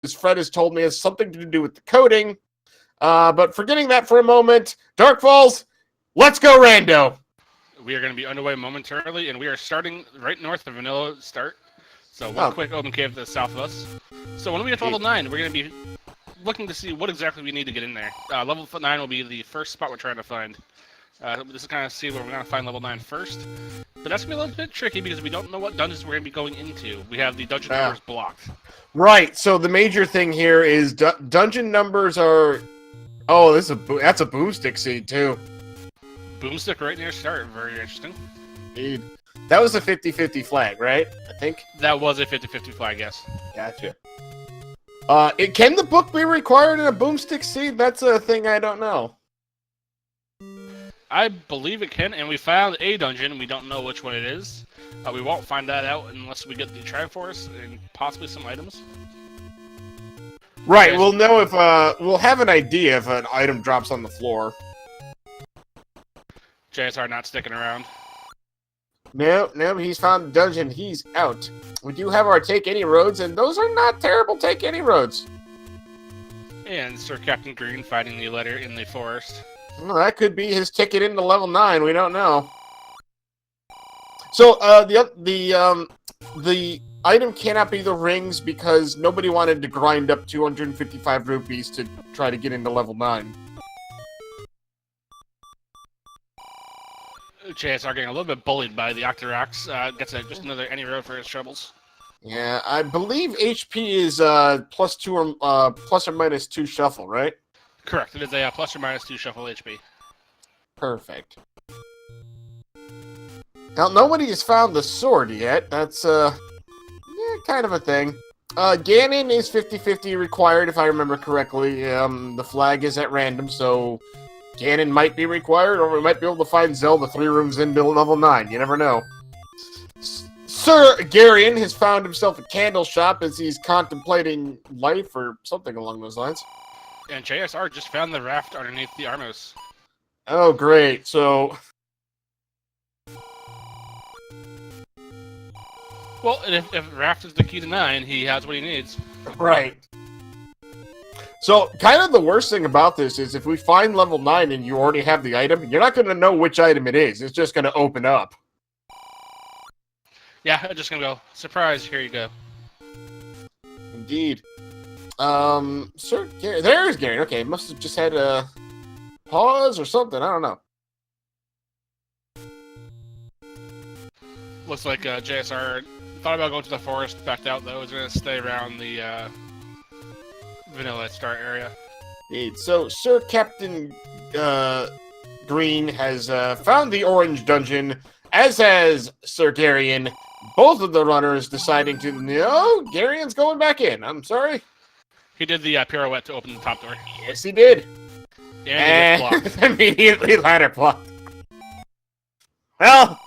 as Fred has told me, has something to do with the coding. But forgetting that for a moment, Dark Falls, let's go rando. We are going to be underway momentarily, and we are starting right north of Vanilla Start. So one quick open cave to the south of us. So when we get to level 9, we're going to be looking to see what exactly we need to get in there. Level 9 will be the first spot we're trying to find. This is kind of see where we're going to find level 9 first. But that's going to be a little bit tricky because we don't know what dungeons we're going to be going into. We have the dungeon numbers blocked. Right, so the major thing here is dungeon numbers are... Oh, that's a boomstick seed, too. Boomstick right near start. Very interesting. Indeed. That was a 50-50 flag, right? I think? That was a 50-50 flag, yes. Gotcha. Can the book be required in a boomstick seed? That's a thing I don't know. I believe it can, and we found a dungeon. We don't know which one it is. We won't find that out unless we get the Triforce and possibly some items. Right, we'll know if, we'll have an idea if an item drops on the floor. JSR not sticking around. No, he's found the dungeon. He's out. We do have our Take Any Roads, and those are not terrible Take Any Roads. And Sir Captain Green finding the letter in the forest. Well, that could be his ticket into level 9. We don't know. So, the item cannot be the rings because nobody wanted to grind up 255 rupees to try to get into level 9. JSR getting a little bit bullied by the Octorox. Gets just another any road for his troubles. Yeah, I believe HP is plus or minus 2 shuffle, right? Correct. It is a plus or minus 2 shuffle HP. Perfect. Now, nobody has found the sword yet. That's, kind of a thing. Ganon is 50-50 required, if I remember correctly. The flag is at random, so Ganon might be required, or we might be able to find Zelda 3 rooms into level 9. You never know. Sir Garion has found himself a candle shop as he's contemplating life or something along those lines. And JSR just found the raft underneath the Armos. Oh, great. So... Well, if raft is the key to 9, he has what he needs. Right. So, kind of the worst thing about this is if we find level 9 and you already have the item, you're not going to know which item it is. It's just going to open up. Yeah, I'm just going to go, surprise, here you go. Indeed. Sir Gary, there's Gary. Okay, must have just had a pause or something. I don't know. Looks like JSR thought about going to the forest, backed out though. Is going to stay around the Vanilla Start area. Indeed. So, Sir Captain Green has found the orange dungeon, as has Sir Garion. Both of the runners deciding to, no, Garion's going back in. I'm sorry. He did the pirouette to open the top door. Yes, he did. And he gets blocked. Immediately ladder blocked. Well,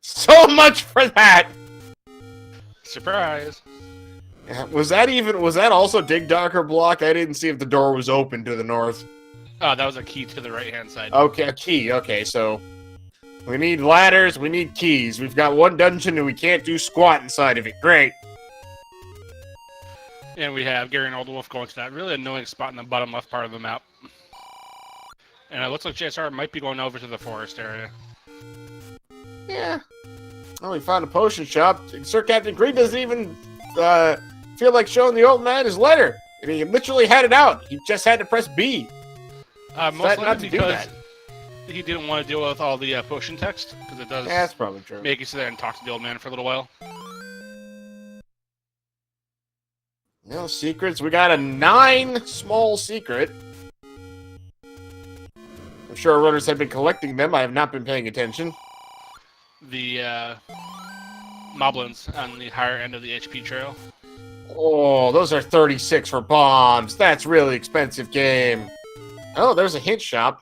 so much for that. Surprise. Was that also Dig Docker block? I didn't see if the door was open to the north. Oh, that was a key to the right-hand side. Okay, a key. Okay, so we need ladders, we need keys. We've got one dungeon and we can't do squat inside of it. Great. And we have Gary and Old Wolf going to that really annoying spot in the bottom left part of the map. And it looks like JSR might be going over to the forest area. Yeah. Well, we found a potion shop. Sir Captain Green doesn't even feel like showing the old man his letter. And he literally had it out. He just had to press B. Most likely because he didn't want to deal with all the potion text, because it does that's probably true. Make you sit there and talk to the old man for a little while. No secrets. We got a 9 small secret. I'm sure our runners have been collecting them. I have not been paying attention. The moblins on the higher end of the HP trail. Oh, those are 36 for bombs. That's really expensive game. Oh, there's a hint shop.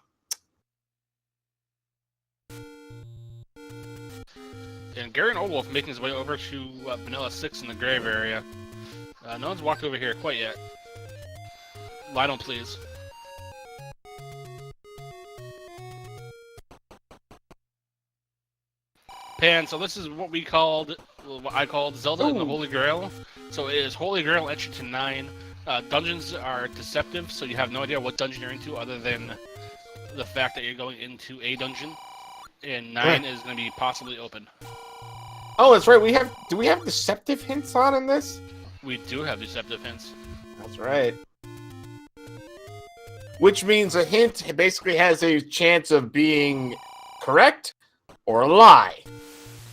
And Gary and Old Wolf making his way over to Vanilla 6 in the grave area. No one's walked over here quite yet. Lionel, please. Pan, so this is what I called Zelda and the Holy Grail. So it is Holy Grail entry to 9. Dungeons are deceptive, so you have no idea what dungeon you're into other than the fact that you're going into a dungeon. And 9 is going to be possibly open. Oh, that's right. Do we have deceptive hints on in this? We do have deceptive hints. That's right. Which means a hint basically has a chance of being correct or a lie.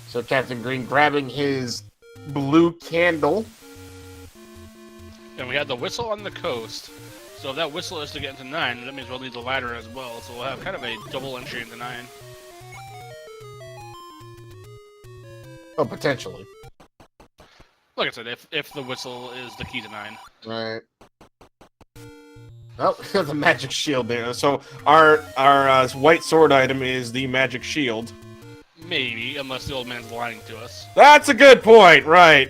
So Captain Green grabbing his blue candle. And we had the whistle on the coast. So if that whistle is to get into 9, that means we'll need the ladder as well. So we'll have kind of a double entry into 9. Oh, potentially. Like I said, if the whistle is the key to 9. Right. Oh, the magic shield there. So our white sword item is the magic shield. Maybe, unless the old man's lying to us. That's a good point, right.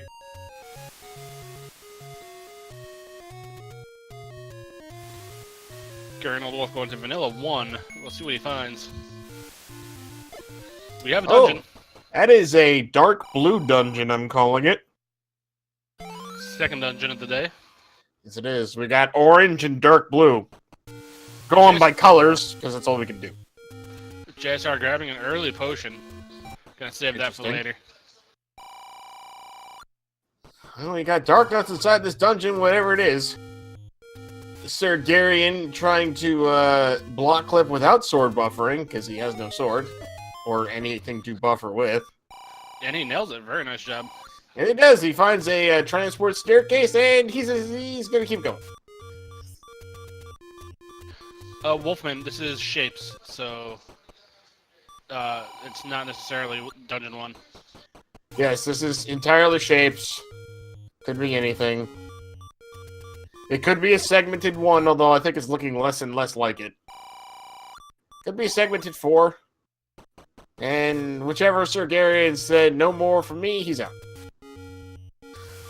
Garen will go into Vanilla 1. We'll see what he finds. We have a dungeon. Oh, that is a dark blue dungeon, I'm calling it. Second dungeon of the day. Yes, it is. We got orange and dark blue. Going by colors, because that's all we can do. JSR grabbing an early potion. Gonna save that for later. Well, we got dark nuts inside this dungeon, whatever it is. Sir Darian trying to block clip without sword buffering, because he has no sword. Or anything to buffer with. And he nails it. Very nice job. And he does. He finds a transport staircase, and he's going to keep going. Wolfman, this is shapes, so it's not necessarily Dungeon 1. Yes, this is entirely shapes. Could be anything. It could be a segmented 1, although I think it's looking less and less like it. Could be a segmented 4. And whichever Sir Darian said no more from me, he's out.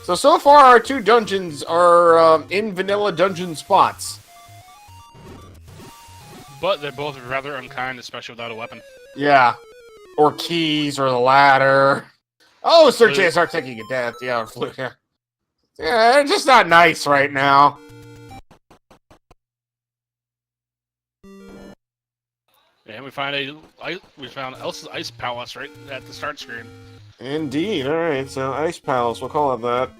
So far our 2 dungeons are in vanilla dungeon spots. But they're both rather unkind, especially without a weapon. Yeah. Or keys, or the ladder. Oh, Sir JSR taking a death. Yeah, or flu. Yeah. Yeah, they're just not nice right now. And we found Elsa's Ice Palace right at the start screen. Indeed. All right, so Ice Palace, we'll call it that.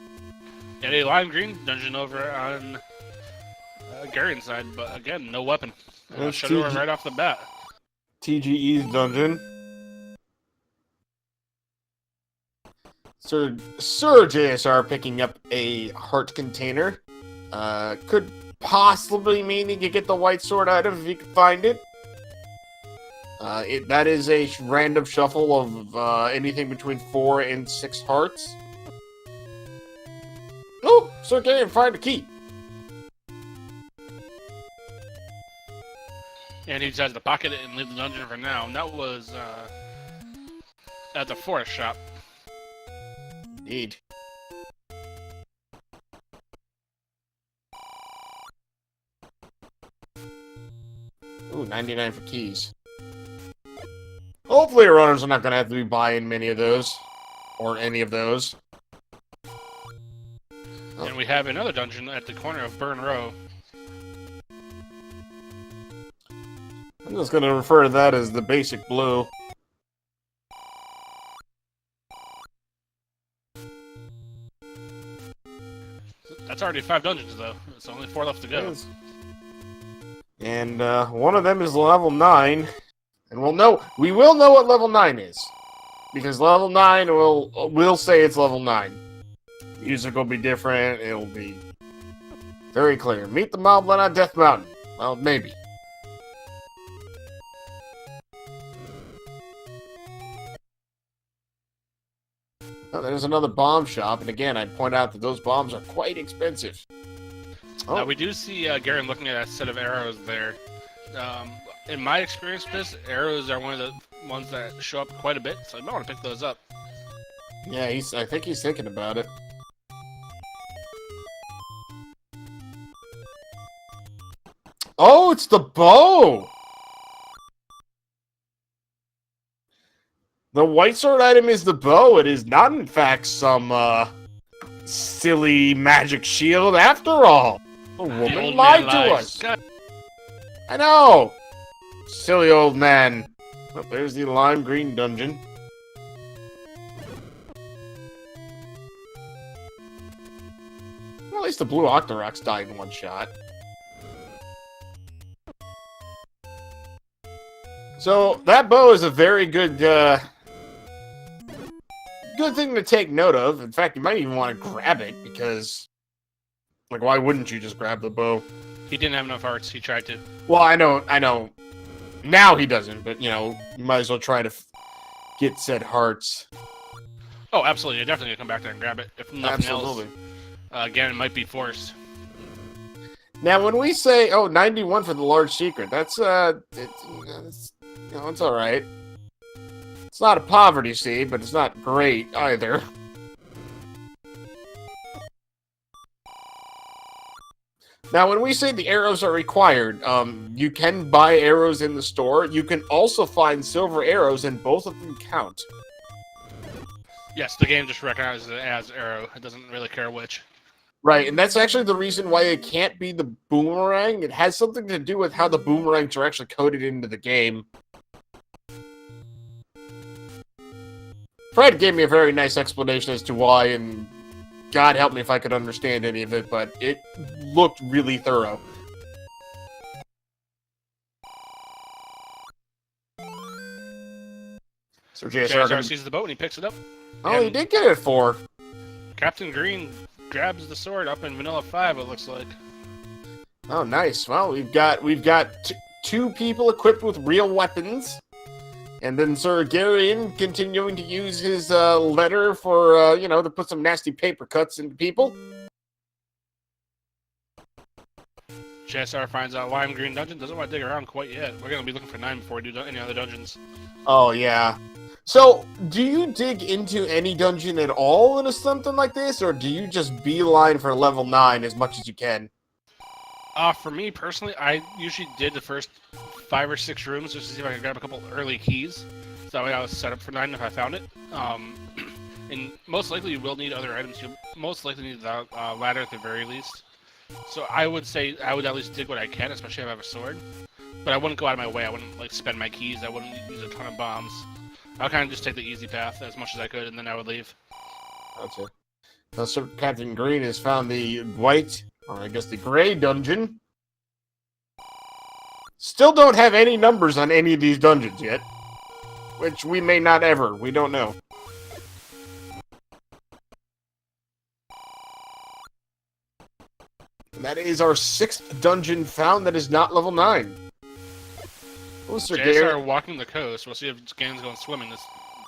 And a lime green dungeon over on Garen's side, but again, no weapon. Shut her right off the bat. TGE's dungeon. Sir JSR picking up a heart container. Could possibly mean he could get the white sword item if he could find it. That is a random shuffle of anything between 4 and 6 hearts. Oh, Sir Garen find a key. And he decides to pocket it and leave the dungeon for now. And that was at the forest shop. Indeed. Ooh, 99 for keys. Hopefully runners are not going to have to be buying many of those. Or any of those. And we have another dungeon at the corner of Burn Row. I'm just going to refer to that as the basic blue. That's already 5 dungeons, though. It's only 4 left to go. And one of them is level 9. And we will know what level 9 is. Because level 9 will say it's level 9. Music will be different. It'll be very clear. Meet the Moblin on Death Mountain. Well, maybe. Oh, there's another bomb shop, and again, I'd point out that those bombs are quite expensive. Oh. We do see Garen looking at a set of arrows there. In my experience with this, arrows are one of the ones that show up quite a bit, so I might want to pick those up. Yeah, I think he's thinking about it. Oh, it's the bow! The white sword item is the bow. It is not, in fact, some silly magic shield after all. The woman lied to us. God. I know. Silly old man. Oh, there's the lime green dungeon. Well, at least the blue Octoroks died in one shot. So, that bow is a very good, good thing to take note of. In fact, you might even want to grab it, because, like, why wouldn't you just grab the bow? He didn't have enough hearts. He tried to. Well, I know. Now he doesn't, but, you know, you might as well try to get said hearts. Oh, absolutely. You're definitely going to come back there and grab it. If nothing Absolutely. else, again, it might be forced. Now, when we say, 91 for the large secret, that's, it's alright. It's not a poverty seed, but it's not great either. Now, when we say the arrows are required, you can buy arrows in the store. You can also find silver arrows, and both of them count. Yes, the game just recognizes it as arrow. It doesn't really care which. Right, and that's actually the reason why it can't be the boomerang. It has something to do with how the boomerangs are actually coded into the game. Fred gave me a very nice explanation as to why, and God help me if I could understand any of it, but it looked really thorough. So JSR sees the boat and he picks it up. Oh, he did get it for. Captain Green grabs the sword up in Vanilla 5, it looks like. Oh, nice. Well, we've got two people equipped with real weapons. And then Sir Garion continuing to use his letter for, to put some nasty paper cuts into people. JSR finds out Lime Green Dungeon. Doesn't want to dig around quite yet. We're going to be looking for 9 before we do any other dungeons. Oh, yeah. So, do you dig into any dungeon at all in something like this? Or do you just beeline for level 9 as much as you can? For me, personally, I usually did the first 5 or 6 rooms just to see if I could grab a couple early keys. So that way I was set up for 9 if I found it. And most likely you will need other items. You'll most likely need the ladder at the very least. So I would say I would at least dig what I can, especially if I have a sword. But I wouldn't go out of my way. I wouldn't spend my keys. I wouldn't use a ton of bombs. I would kind of just take the easy path as much as I could, and then I would leave. Gotcha. Now, Sir Captain Green has found the white, or I guess the gray dungeon. Still don't have any numbers on any of these dungeons yet. Which we may not ever. We don't know. And that is our 6th dungeon found that is not level 9. Oh, Sir JSR walking the coast. We'll see if Gan's going swimming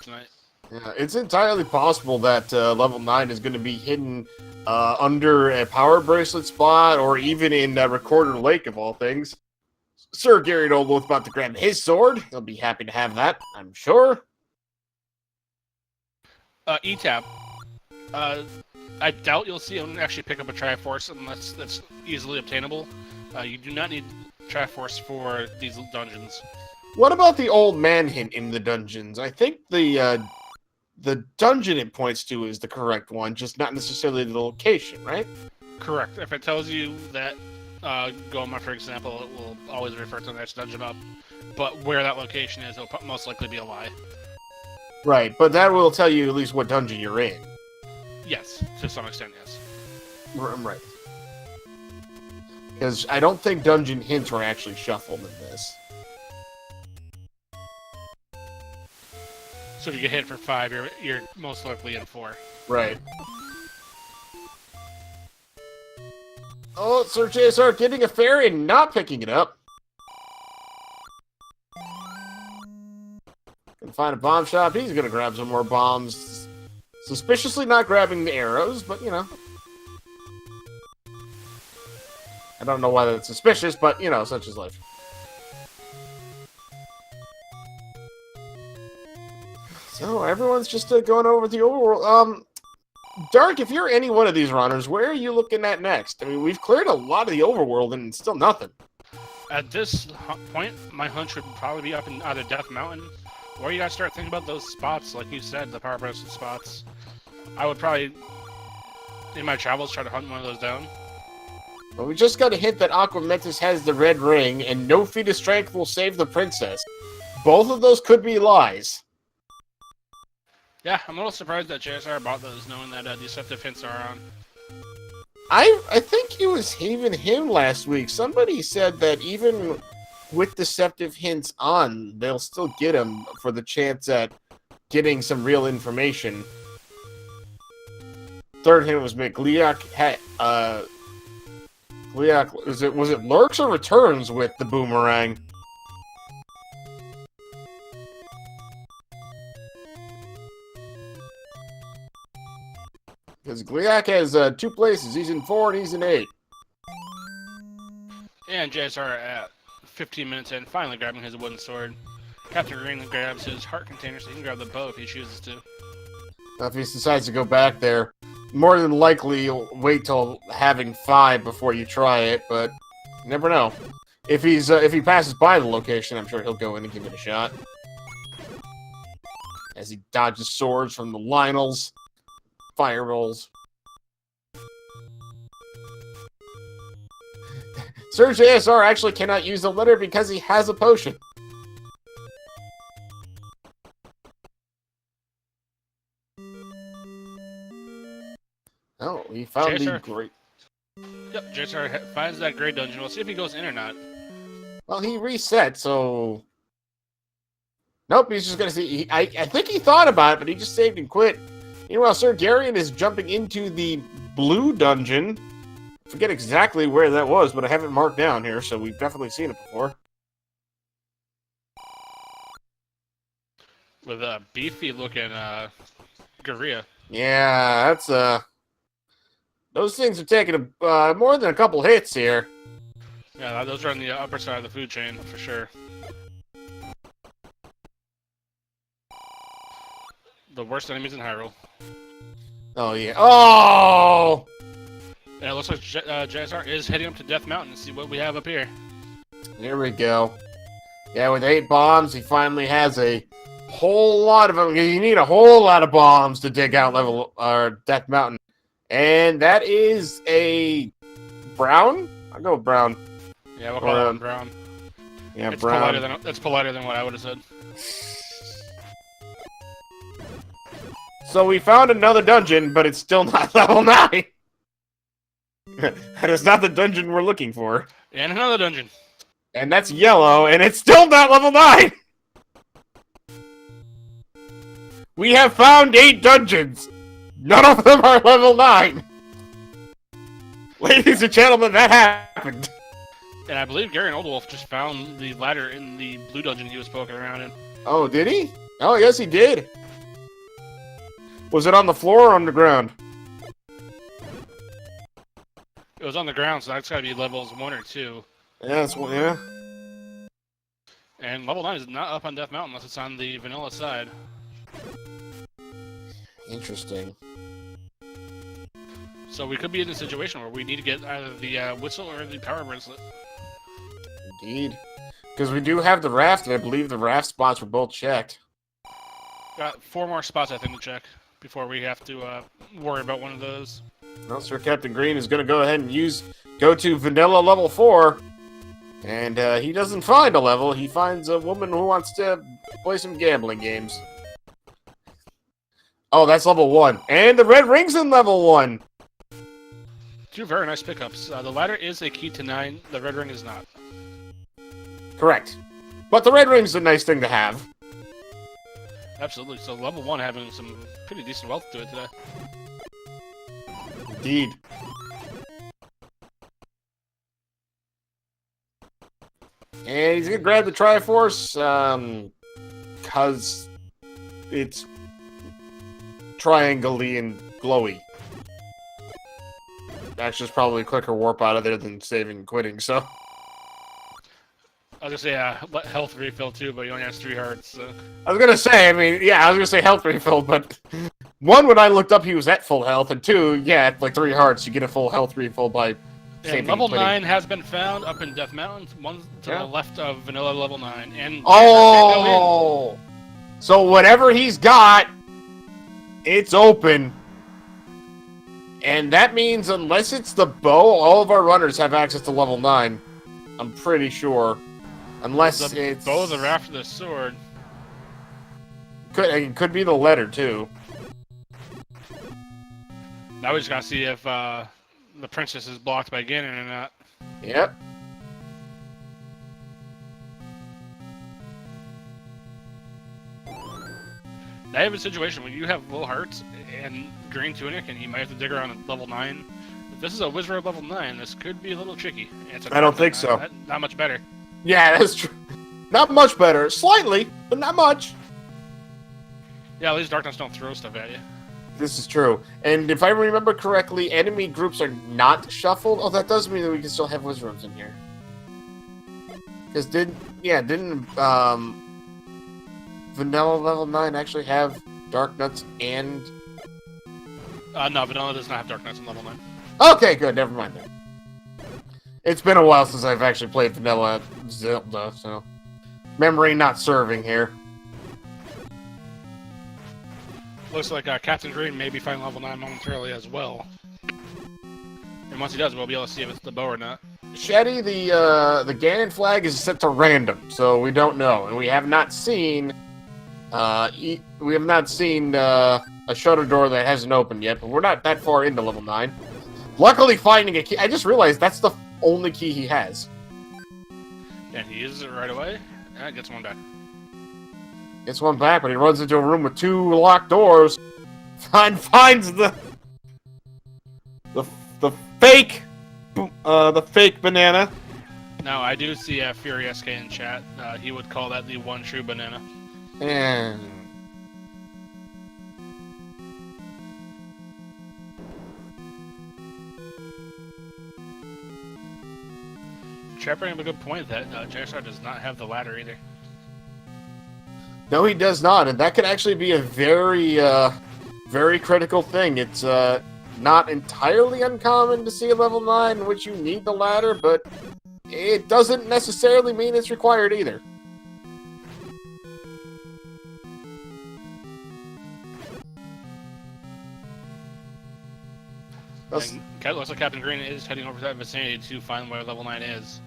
tonight. Yeah, it's entirely possible that level 9 is going to be hidden under a power bracelet spot or even in Recorder Lake, of all things. Sir Gary Oldworth about to grab his sword. He'll be happy to have that, I'm sure. E-Tab. I doubt you'll see him actually pick up a Triforce unless that's easily obtainable. You do not need Triforce for these dungeons. What about the old man hint in the dungeons? I think the dungeon it points to is the correct one, just not necessarily the location, right? Correct. If it tells you that Goma, for example, it will always refer to the next dungeon up. But where that location is, it'll most likely be a lie. Right, but that will tell you at least what dungeon you're in. Yes, to some extent, yes. Right. Because I don't think dungeon hints were actually shuffled in this. So if you get hit for 5, you're most likely in 4. Right. Oh, Sir JSR getting a fairy and not picking it up. Gonna find a bomb shop. He's gonna grab some more bombs. Suspiciously not grabbing the arrows, but, I don't know why that's suspicious, but, such is life. So, everyone's just going over the overworld. Dark, if you're any one of these runners, where are you looking at next? I mean, we've cleared a lot of the overworld and still nothing. At this point, my hunch would probably be up in either Death Mountain Or you gotta start thinking about those spots, like you said, the power bracelet spots. I would probably, in my travels, try to hunt one of those down. But we just got a hint that Aquamentus has the red ring, and no feat of strength will save the princess. Both of those could be lies. Yeah, I'm a little surprised that JSR bought those, knowing that deceptive hints are on. I think it was even him last week. Somebody said that even with deceptive hints on, they'll still get them for the chance at getting some real information. Third hint was Gliak had Gliak, was it lurks or returns with the boomerang? Because Gliak has 2 places. He's in 4 and he's in 8. And JSR at 15 minutes in, finally grabbing his wooden sword. Captain Green grabs his heart container so he can grab the bow if he chooses to. Now, if he decides to go back there, more than likely you'll wait till having 5 before you try it, but you never know. If he passes by the location, I'm sure he'll go in and give it a shot. As he dodges swords from the Lionels, fireballs. Sir JSR actually cannot use the letter because he has a potion. Oh, he found the great... Yep, JSR finds that gray dungeon. We'll see if he goes in or not. Well, he reset, so... Nope, he's just gonna see... I think he thought about it, but he just saved and quit. Meanwhile, Sir Garion is jumping into the blue dungeon. I forget exactly where that was, but I have it marked down here, so we've definitely seen it before. With a beefy-looking Gorilla. Yeah, that's, those things are taking more than a couple hits here. Yeah, those are on the upper side of the food chain, for sure. The worst enemies in Hyrule. Oh, yeah. Oh! And it looks like JSR is heading up to Death Mountain to see what we have up here. Here we go. Yeah, with 8 bombs, he finally has a whole lot of them. You need a whole lot of bombs to dig out Death Mountain. And that is a brown? I'll go with brown. Yeah, we'll call it brown. Yeah, it's brown. It's politer than what I would have said. So we found another dungeon, but it's still not level 9. That is not the dungeon we're looking for. And another dungeon. And that's yellow, and it's still not level 9! We have found 8 dungeons! None of them are level 9! Ladies and gentlemen, that happened! And I believe Gary and Oldwolf just found the ladder in the blue dungeon he was poking around in. Oh, did he? Oh, yes, he did. Was it on the floor or on the ground? It was on the ground, so that's gotta be levels 1 or 2. Yeah, yeah. And level 9 is not up on Death Mountain unless it's on the vanilla side. Interesting. So we could be in a situation where we need to get either the whistle or the power bracelet. Indeed. Because we do have the raft, and I believe the raft spots were both checked. Got 4 more spots, I think, to check before we have to worry about one of those. Well, Sir Captain Green is going to go ahead and go to vanilla level 4. And he doesn't find a level. He finds a woman who wants to play some gambling games. Oh, that's level 1. And the red ring's in level 1. 2 very nice pickups. The ladder is a key to 9. The red ring is not. Correct. But the red ring's a nice thing to have. Absolutely. So level 1 having some pretty decent wealth to it today. Indeed. And he's going to grab the Triforce, because it's triangle-y and glowy. Actually, it's probably a quicker warp out of there than saving and quitting, so... I was gonna say health refill too, but he only has 3 hearts. So. I was gonna say, I was gonna say health refill, but... 1, when I looked up, he was at full health, and 2, yeah, at like 3 hearts, you get a full health refill by... And level 9 has been found up in Death Mountain, one to the left of vanilla level 9. And oh! So whatever he's got, it's open. And that means unless it's the bow, all of our runners have access to level 9. I'm pretty sure. Unless it's... bow, the raft, or the sword. It could be the letter, too. Now we just gotta see if the princess is blocked by Ganon or not. Yep. I have a situation where you have low hearts and green tunic, and you might have to dig around at level 9. If this is a wizard level 9, this could be a little tricky. I don't think so. Not much better. Yeah, that's true. Not much better. Slightly, but not much. Yeah, at least Darkness don't throw stuff at you. This is true. And if I remember correctly, enemy groups are not shuffled. Oh, that does mean that we can still have wizards in here. Because didn't Vanilla level 9 actually have Dark Nuts and... No, Vanilla does not have Dark Nuts in level 9. Okay, good. Never mind then. It's been a while since I've actually played Vanilla Zelda, so... Memory not serving here. Looks like Captain Green may be fighting level 9 momentarily as well. And once he does, we'll be able to see if it's the bow or not. Shetty, the Ganon flag is set to random, so we don't know. And we have not seen... a shutter door that hasn't opened yet, but we're not that far into level 9. Luckily, finding a key... I just realized that's the only key he has. And he uses it right away, and gets one back. Gets one back, but he runs into a room with 2 locked doors. Finds the fake... the fake banana. Now, I do see Fury SK in chat. He would call that the one true banana. And... Trap bringing up a good point that JSR does not have the ladder either. No, he does not, and that could actually be a very, very critical thing. It's not entirely uncommon to see a level 9 in which you need the ladder, but it doesn't necessarily mean it's required either. Looks like Captain Green is heading over to that vicinity to find where level 9 is.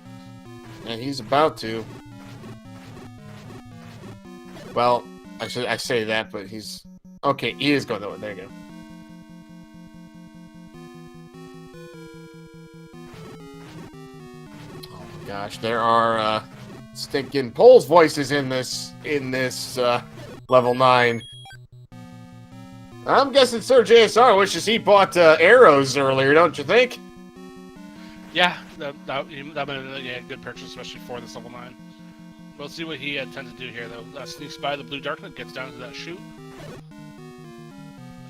And he's about to. Well, I say that, but he's... Okay, he is going over. There you go. Oh my gosh, there are stinking Pole's voices in this level 9. I'm guessing Sir JSR wishes he bought arrows earlier, don't you think? Yeah, that would have been a good purchase, especially for this level 9. We'll see what he tends to do here, though. Sneaks by the blue darkness, gets down to that chute.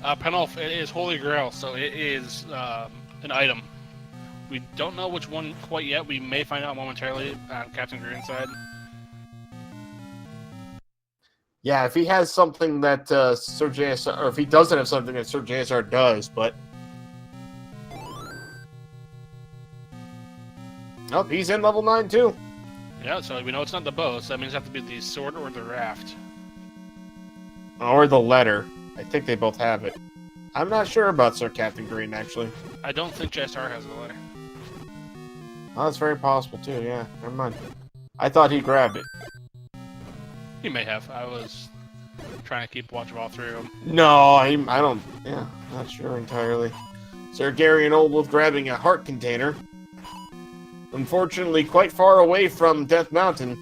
Penulf, it is Holy Grail, so it is an item. We don't know which one quite yet. We may find out momentarily on Captain Green's side. Yeah, if he has something that Sir JSR, or if he doesn't have something that Sir JSR does, but... Oh, he's in level 9 too. Yeah, so we know it's not the bow, so that means it has to be the sword or the raft. Or the letter. I think they both have it. I'm not sure about Sir Captain Green, actually. I don't think JSR has the letter. Oh, that's very possible too, yeah. Never mind. I thought he grabbed it. He may have. I was trying to keep watch of all 3 of them. No, I don't... Yeah, not sure entirely. Sir Gary and Old Wolf grabbing a heart container. Unfortunately, quite far away from Death Mountain.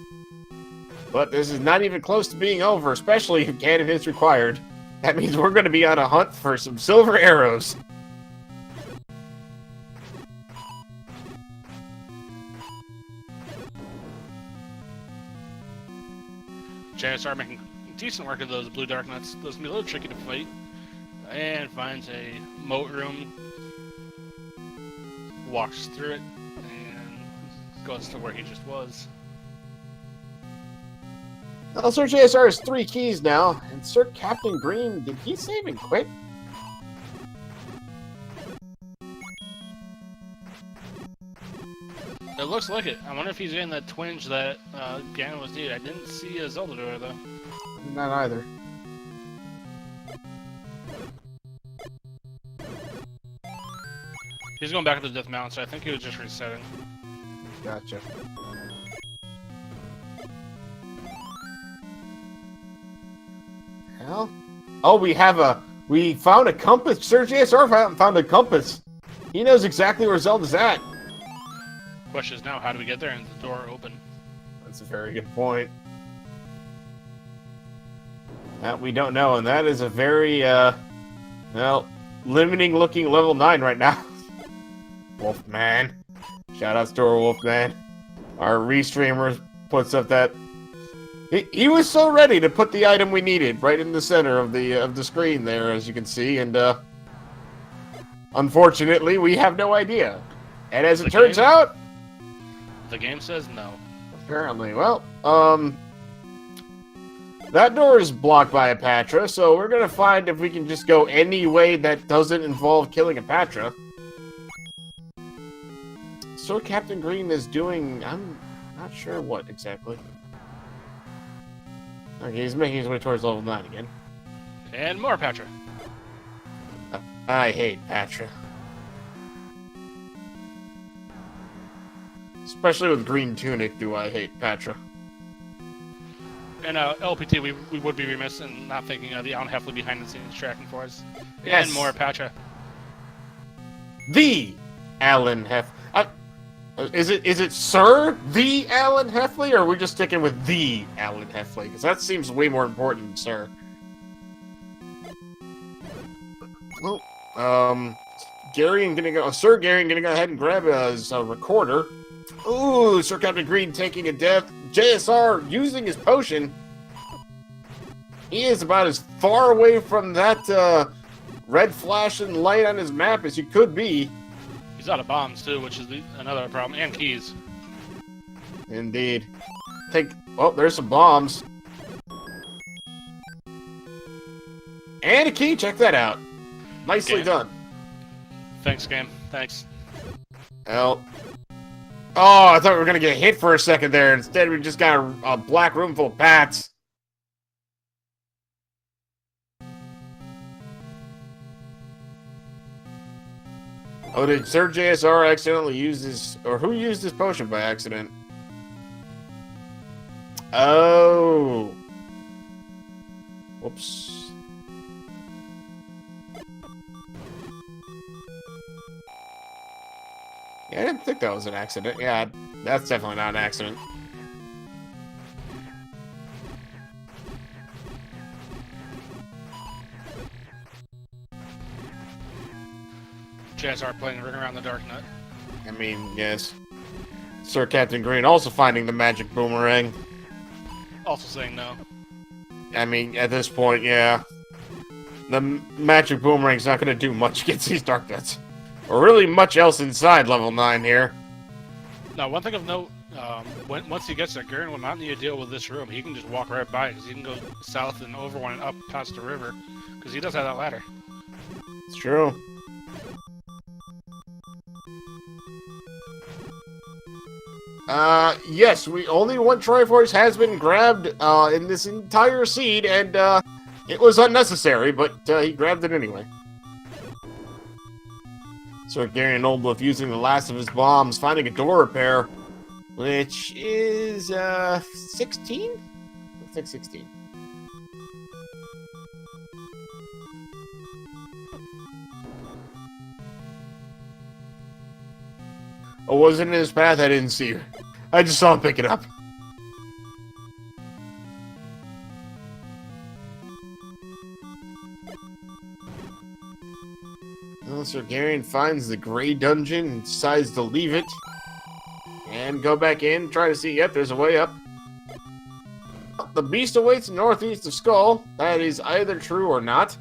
But this is not even close to being over, especially if Ganon is required. That means we're going to be on a hunt for some silver arrows. JSR making decent work of those blue dark nuts. Those can be a little tricky to fight. And finds a moat room. Walks through it. And goes to where he just was. Well, Sir JSR has 3 keys now. And Sir Captain Green, did he save and quit? It looks like it. I wonder if he's getting that twinge that Ganon was needed. I didn't see a Zelda door, though. Not either. He's going back to the Death Mountain, so I think he was just resetting. Gotcha. Hell? Oh, we found a compass. Sir JSR found a compass. He knows exactly where Zelda's at. Question is now, how do we get there and the door open? That's a very good point. That we don't know, and that is a very, well, limiting-looking level 9 right now. Wolfman. Shoutouts to our Wolfman. Our restreamer puts up that... He was so ready to put the item we needed right in the center of the screen there, as you can see, and, unfortunately, we have no idea. And as it turns out... The game says no. Apparently. Well, that door is blocked by a Patra, so we're gonna find if we can just go any way that doesn't involve killing a Patra. So Captain Green is doing... I'm not sure what exactly. Okay, he's making his way towards level 9 again. And more Patra. I hate Patra. Especially with Green Tunic, do I hate Patra. And LPT, we would be remiss in not thinking of the Alan Heffley behind the scenes tracking for us. Yes. And more Patra. The Alan Heffley. Is it Sir the Alan Heffley, or are we just sticking with the Alan Heffley? Because that seems way more important than Sir. Well, Sir Gary gonna go ahead and grab his recorder. Ooh, Sir Captain Green taking a death. JSR using his potion. He is about as far away from that red flashing light on his map as you could be. He's out of bombs too, which is another problem, and keys. Indeed. Oh, there's some bombs. And a key, check that out. Nicely done. Thanks, game. Thanks. Well. Oh, I thought we were gonna get hit for a second there. Instead, we just got a black room full of bats. Oh, did Sir JSR accidentally use his... Or who used his potion by accident? Oh. Whoops. Yeah, I didn't think that was an accident. Yeah, that's definitely not an accident. JSR playing Ring Around the Dark Nut. I mean, yes. Sir Captain Green also finding the magic boomerang. Also saying no. I mean, at this point, yeah. The magic boomerang's not going to do much against these dark nuts. Or really much else inside level 9 here. Now, one thing of note, once he gets there, Garen will not need to deal with this room. He can just walk right by it, because he can go south and over one and up past the river, because he does have that ladder. It's true. Yes, only one Triforce has been grabbed, in this entire seed, and, it was unnecessary, but, he grabbed it anyway. So Gary and Oldbluff using the last of his bombs, finding a door repair, which is, 16? Looks like 16. Oh, wasn't in his path? I didn't see her. I just saw him pick it up. Well, Sir Garion finds the gray dungeon and decides to leave it. And go back in, try to see, yep, there's a way up. The beast awaits northeast of Skull. That is either true or not.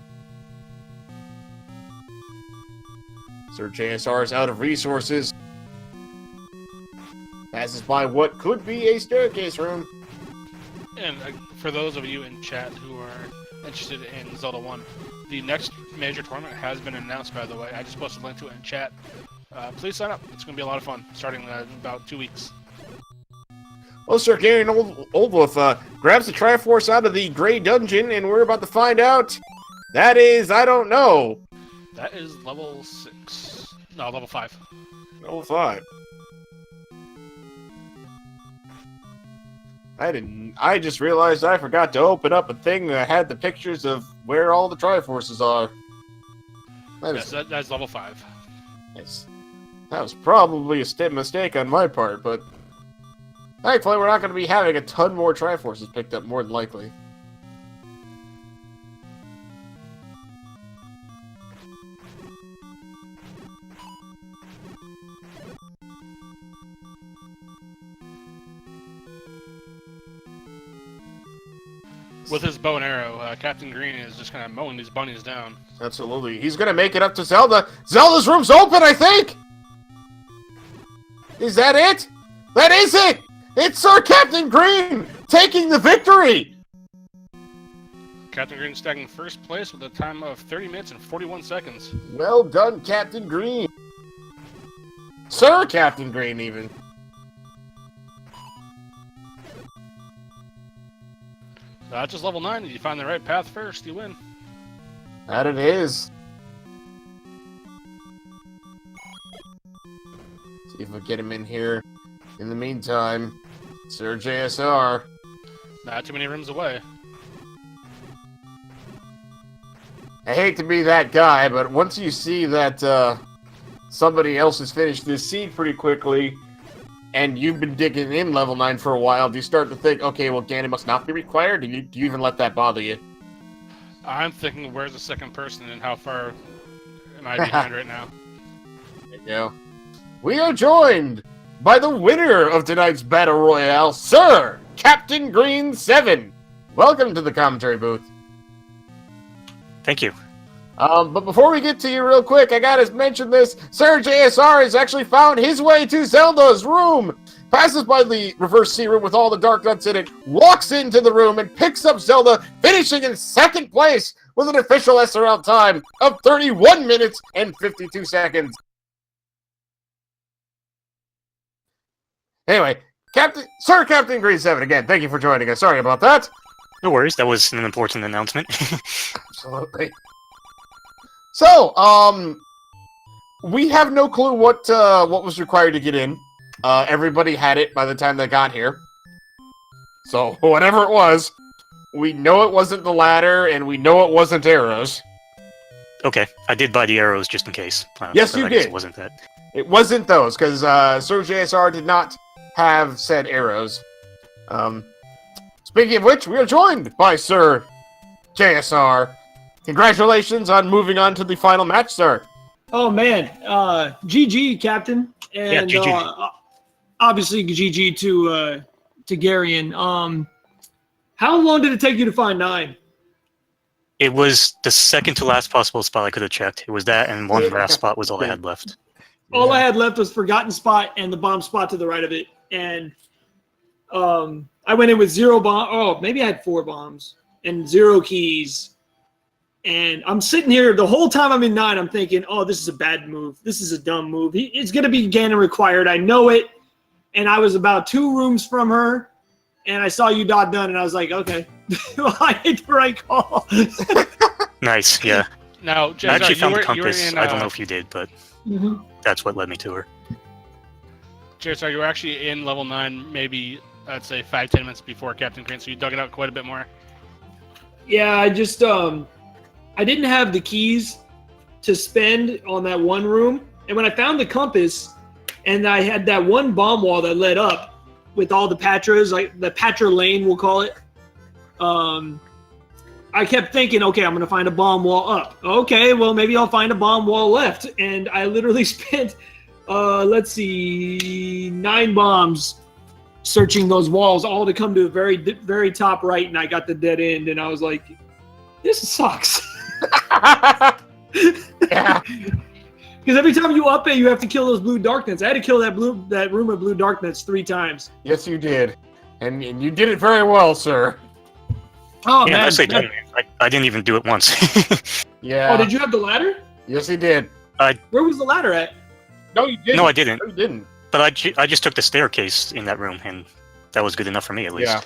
Sir JSR is out of resources. Passes by what could be a staircase room. And for those of you in chat who are interested in Zelda 1, the next major tournament has been announced, by the way. I just posted a link to it in chat. Please sign up. It's going to be a lot of fun, starting in about 2 weeks. Well, Sir Gary Oldwolf grabs the Triforce out of the Gray Dungeon, and we're about to find out. That is, I don't know. That is level 6. No, level 5. Level 5. I just realized I forgot to open up a thing that had the pictures of where all the Triforces are. Yes, that's level 5. That was probably a mistake on my part, but thankfully we're not going to be having a ton more Triforces picked up, more than likely. With his bow and arrow, Captain Green is just kind of mowing these bunnies down. Absolutely. He's going to make it up to Zelda. Zelda's room's open, I think! Is that it? That is it! It's Sir Captain Green taking the victory! Captain Green stacking first place with a time of 30 minutes and 41 seconds. Well done, Captain Green. Sir Captain Green, even. That's just level 9. If you find the right path first, you win. That it is. See if we get him in here. In the meantime, Sir JSR. Not too many rooms away. I hate to be that guy, but once you see that somebody else has finished this seed pretty quickly, and you've been digging in level 9 for a while, do you start to think, okay, well, Ganon must not be required? Do you even let that bother you? I'm thinking, where's the second person and how far am I behind right now? There you go. We are joined by the winner of tonight's Battle Royale, Sir Captain Green 7. Welcome to the commentary booth. Thank you. But before we get to you real quick, I gotta mention this. Sir JSR has actually found his way to Zelda's room, passes by the reverse C room with all the dark nuts in it, walks into the room and picks up Zelda, finishing in second place with an official SRL time of 31 minutes and 52 seconds. Anyway, Sir Captain Green 7, again, thank you for joining us. Sorry about that. No worries, that was an important announcement. Absolutely. So, we have no clue what was required to get in. Everybody had it by the time they got here. So, whatever it was, we know it wasn't the ladder, and we know it wasn't arrows. Okay, I did buy the arrows just in case. Yes, you did. It wasn't that. It wasn't those, because Sir JSR did not have said arrows. Speaking of which, we are joined by Sir JSR. Congratulations on moving on to the final match, sir. Oh, man. GG, Captain. And yeah, GG. Obviously, GG to Garion. How long did it take you to find 9? It was the second to last possible spot I could have checked. It was that, and one last spot was all I had left. All I had left was Forgotten Spot and the bomb spot to the right of it. And I went in with 0 bomb. Oh, maybe I had 4 bombs and 0 keys. And I'm sitting here the whole time I'm in 9. I'm thinking, oh, this is a bad move. This is a dumb move. It's going to be Ganon required. I know it. And I was about 2 rooms from her. And I saw you dot done. And I was like, okay. Well, I made the right call. Nice, yeah. Now, I actually found the compass. in, I don't know if you did, but that's what led me to her. JSR, you were actually in level 9 maybe, I'd say, 5-10 minutes before Captain Green, so you dug it out quite a bit more. Yeah, I just... I didn't have the keys to spend on that one room. And when I found the compass and I had that one bomb wall that led up with all the Patras, like the Patra lane, we'll call it, I kept thinking, okay, I'm going to find a bomb wall up. Okay, well, maybe I'll find a bomb wall left. And I literally spent, 9 bombs searching those walls, all to come to the very, very top right. And I got the dead end. And I was like, this sucks. Yeah. Because every time you up it, you have to kill those blue dark nets. I had to kill that room of blue dark nets 3 times. Yes, you did. And you did it very well, sir. Oh, yeah, man. I didn't even do it once. Yeah. Oh, did you have the ladder? Yes, he did. Where was the ladder at? No, you didn't. No, I didn't. No, you didn't. But I just took the staircase in that room, and that was good enough for me, at least. Yeah.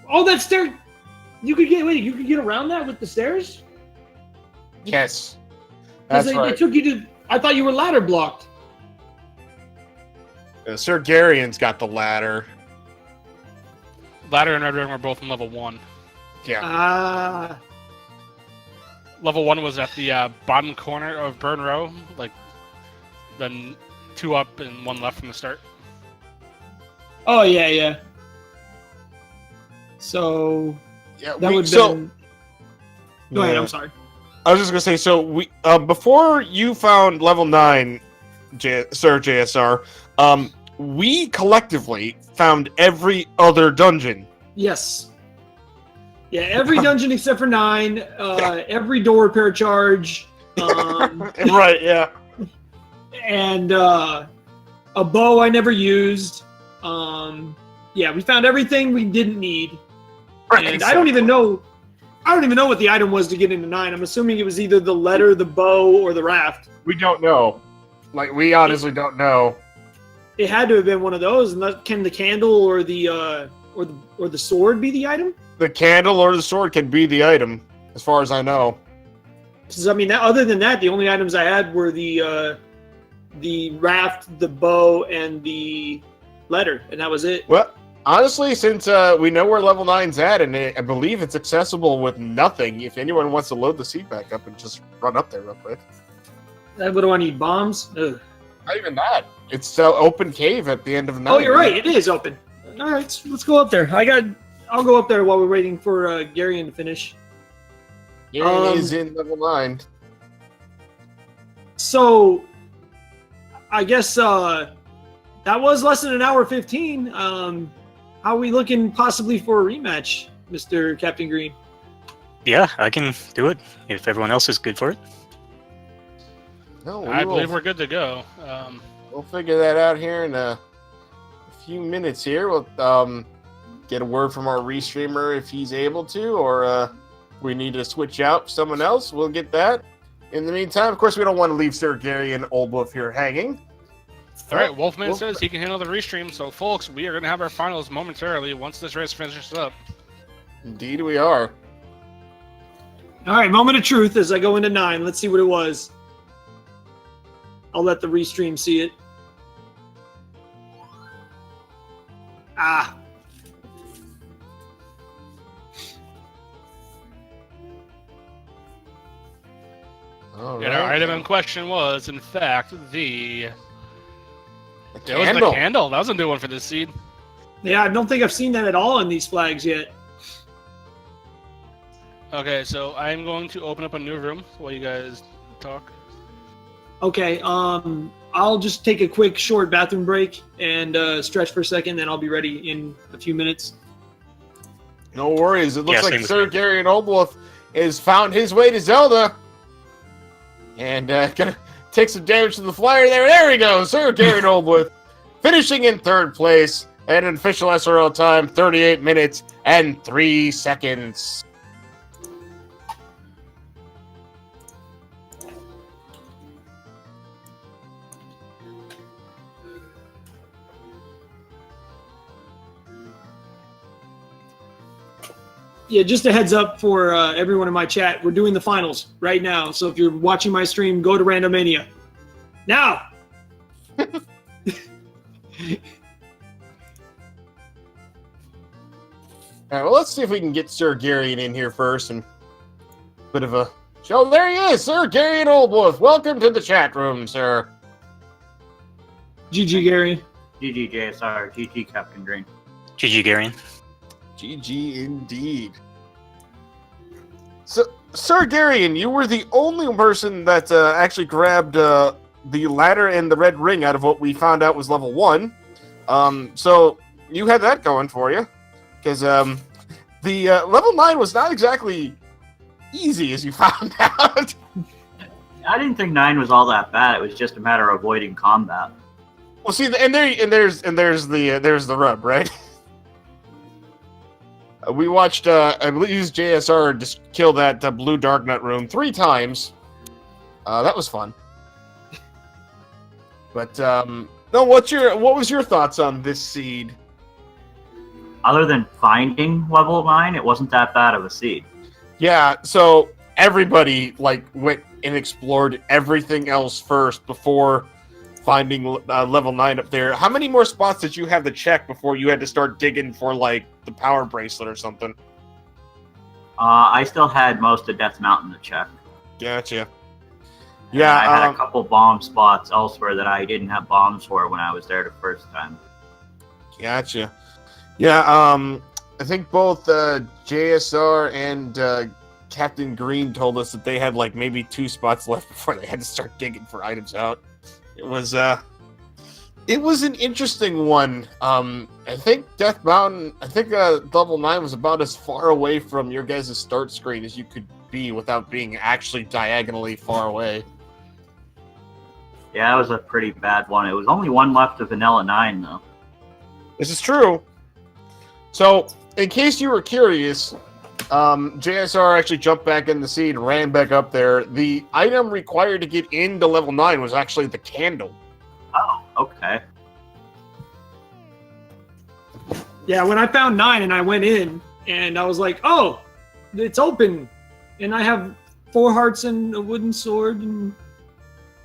Oh, that stair... You could get around that with the stairs? Yes. That's right. They took you to... I thought you were ladder blocked. Sir Garian's got the ladder. Ladder and Red Ring were both in level 1. Yeah. Ah. Level 1 was at the bottom corner of Burn Row, like then 2 up and 1 left from the start. Oh yeah. So Yeah. that would been. Go ahead. I'm sorry. I was just gonna say. So we before you found level 9, Sir JSR, we collectively found every other dungeon. Yes. Yeah, every dungeon except for 9. Every door repair charge. Right. Yeah. And a bow I never used. Yeah, we found everything we didn't need. Right, And I don't even know what the item was to get into 9. I'm assuming it was either the letter, the bow, or the raft. We don't know. Like, we honestly don't know. It had to have been one of those. And can the candle or the sword be the item? The candle or the sword can be the item, as far as I know. Because I mean, other than that, the only items I had were the raft, the bow, and the letter, and that was it. Well, honestly, since we know where level 9's at, and I believe it's accessible with nothing, if anyone wants to load the seat back up and just run up there real quick. What do I need? Bombs? Ugh. Not even that. It's open cave at the end of 9. Oh, you're right. It is open. All right, let's go up there. I'll go up there while we're waiting for Garian to finish. Garian is in level 9. So, I guess that was less than an hour 15. How are we looking possibly for a rematch, Mr. Captain Green? Yeah, I can do it if everyone else is good for it. No, I believe we're good to go. We'll figure that out here in a few minutes here. We'll get a word from our restreamer if he's able to, or we need to switch out someone else. We'll get that. In the meantime, of course, we don't want to leave Sir Gary and Old Wolf here hanging. All right, Wolfman says he can handle the restream. So, folks, we are going to have our finals momentarily once this race finishes up. Indeed, we are. All right, moment of truth as I go into 9. Let's see what it was. I'll let the restream see it. Ah. All And right. our item in question was, in fact, it was the candle. candle. That was a new one for this seed. Yeah, I don't think I've seen that at all in these flags yet. Okay, so I'm going to open up a new room while you guys talk. Okay, I'll just take a quick short bathroom break and stretch for a second, then I'll be ready in a few minutes. No worries. It looks Yeah, like same with Sir me. Gary and Old Wolf has found his way to Zelda. And gonna take some damage to the flyer there. There we go. Sir Gary and Old Wolf finishing in 3rd place at an official SRL time, 38 minutes and 3 seconds. Yeah, just a heads up for everyone in my chat. We're doing the finals right now. So if you're watching my stream, go to Randomania. Now! All right, well, let's see if we can get Sir Garian in here first. And bit of a show. There he is, Sir Garian Old Wolf. Welcome to the chat room, sir. GG, Gary. GG JSR, GG Captain Green. GG, Garian. GG indeed. So, Sir Garian, you were the only person that actually grabbed the ladder and the red ring out of what we found out was level 1. So you had that going for you. Because the level 9 was not exactly easy, as you found out. I didn't think 9 was all that bad. It was just a matter of avoiding combat. Well, see, there's the rub, right? We watched, I believe, JSR just kill that blue dark nut room 3 times. That was fun. But no, what was your thoughts on this seed? Other than finding level 9, it wasn't that bad of a seed. Yeah, so everybody went and explored everything else first before finding level 9 up there. How many more spots did you have to check before you had to start digging for, like, the power bracelet or something? I still had most of Death Mountain to check. Gotcha. And Yeah, I had a couple bomb spots elsewhere that I didn't have bombs for when I was there the first time. Gotcha. Yeah, I think both JSR and Captain Green told us that they had like maybe 2 spots left before they had to start digging for items out. It was an interesting one. I think Death Mountain, level 9 was about as far away from your guys' start screen as you could be without being actually diagonally far away. Yeah, it was a pretty bad one. It was only one left of Vanilla 9, though. This is true. So, in case you were curious, JSR actually jumped back in the seat and ran back up there. The item required to get into level 9 was actually the candle. Oh, okay. Yeah, when I found 9 and I went in and I was like, oh, it's open. And I have 4 hearts and a wooden sword and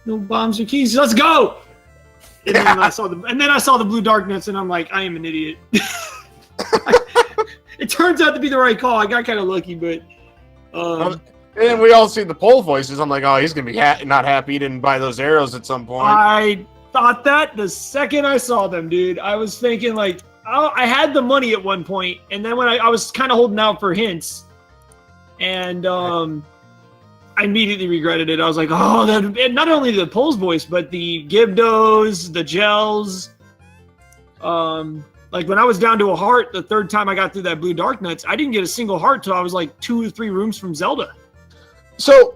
no bombs or keys. Let's go! And then I saw the blue darkness and I'm like, I am an idiot. It turns out to be the right call. I got kind of lucky, but and we all see the poll voices. I'm like, oh, he's gonna be not happy he didn't buy those arrows at some point. I thought that the second I saw them, dude. I was thinking like, oh, I had the money at one point, and then when I was kind of holding out for hints, and I immediately regretted it. I was like, oh, and not only the Pole's voice, but the Gibdos, the gels. Like when I was down to a heart the third time I got through that blue dark nuts, I didn't get a single heart till I was like 2 or 3 rooms from Zelda. So,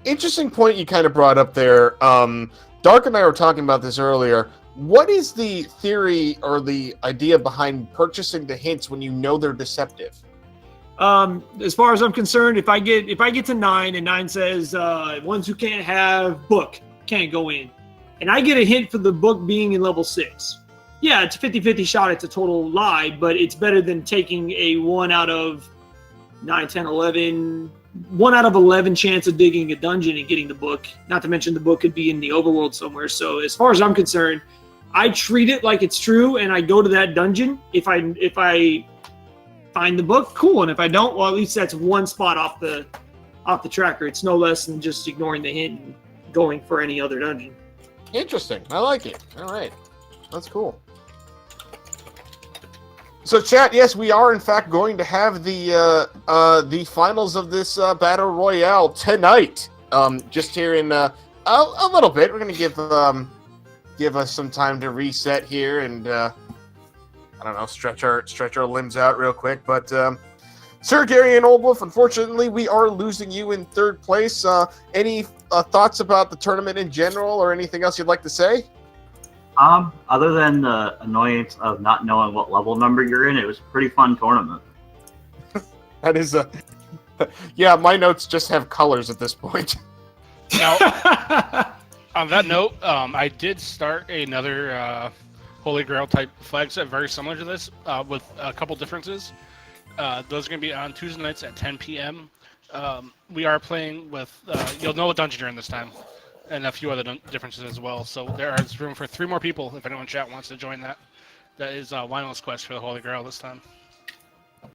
interesting point you kind of brought up there. Dark and I were talking about this earlier. What is the theory or the idea behind purchasing the hints when you know they're deceptive? As far as I'm concerned, if I get to 9 and 9 says ones who can't have book can't go in, and I get a hint for the book being in level 6. Yeah, it's a 50-50 shot. It's a total lie, but it's better than taking a 1 out of 9, 10, 11, 1 out of 11 chance of digging a dungeon and getting the book. Not to mention the book could be in the overworld somewhere. So as far as I'm concerned, I treat it like it's true, and I go to that dungeon. If I find the book, cool, and if I don't, well, at least that's 1 spot off the tracker. It's no less than just ignoring the hint and going for any other dungeon. Interesting. I like it. All right, that's cool. So, chat, yes, we are in fact going to have the finals of this battle royale tonight. Just here in a little bit, we're going to give us some time to reset here and I don't know, stretch our limbs out real quick. But Sir Gary and Old Wolf, unfortunately, we are losing you in 3rd place. Any thoughts about the tournament in general, or anything else you'd like to say? Other than the annoyance of not knowing what level number you're in, it was a pretty fun tournament. That is yeah, my notes just have colors at this point. Now, on that note, I did start another Holy Grail type flag set very similar to this, with a couple differences. Those are going to be on Tuesday nights at 10 p.m. We are playing with, you'll know what dungeon you're in this time, and a few other differences as well. So there is room for 3 more people if anyone in chat wants to join that. That is Lionel's quest for the Holy Grail this time.